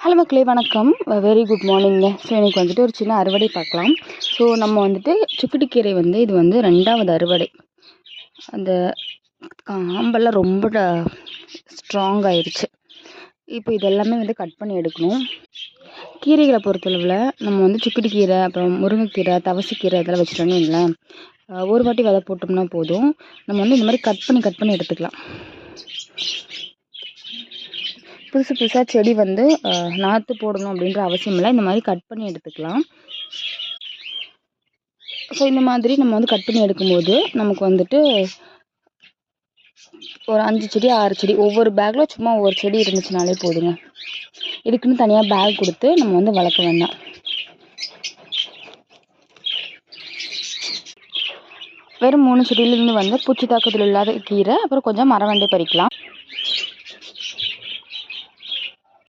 Hello மக்களே, வணக்கம். Very good மார்னிங்க. So இன்றைக்கி வந்துட்டு ஒரு சின்ன அறுவடை பார்க்கலாம். ஸோ நம்ம வந்துட்டு சுக்குட்டிக்கீரை இது வந்து 2வது அறுவடை. அந்த காம்பெல்லாம் ரொம்ப ஸ்ட்ராங் ஆயிடுச்சு. இப்போ இதெல்லாமே வந்து கட் பண்ணி எடுக்கணும். கீரைகளை பொறுத்தளவில் நம்ம வந்து சுக்குட்டிக்கீரை, அப்புறம் முருங்கைக்கீரை, தவசைக்கீரை இதெல்லாம் வச்சுட்டோன்னு வைங்களேன், ஒரு வாட்டி விதை போட்டோம்னா போதும். நம்ம வந்து இந்த மாதிரி கட் பண்ணி எடுத்துக்கலாம். புதுசாக செடி வந்து நாற்று போடணும் அப்படின்ற அவசியம் இல்லை. இந்த மாதிரி கட் பண்ணி எடுத்துக்கலாம். ஸோ இந்த மாதிரி நம்ம வந்து கட் பண்ணி எடுக்கும்போது நமக்கு வந்துட்டு ஒரு 5 செடி 6 செடி ஒவ்வொரு பேக்கில் சும்மா ஒவ்வொரு செடி இருந்துச்சுனாலே போதுங்க. இதுக்குன்னு தனியாக பேக் கொடுத்து நம்ம வந்து வளர்க்க வேண்டாம். வெறும் 3 செடியிலேருந்து வந்து பூச்சி தாக்குதல் இல்லாத கீரை, அப்புறம் கொஞ்சம் மரவண்டை பறிக்கலாம்.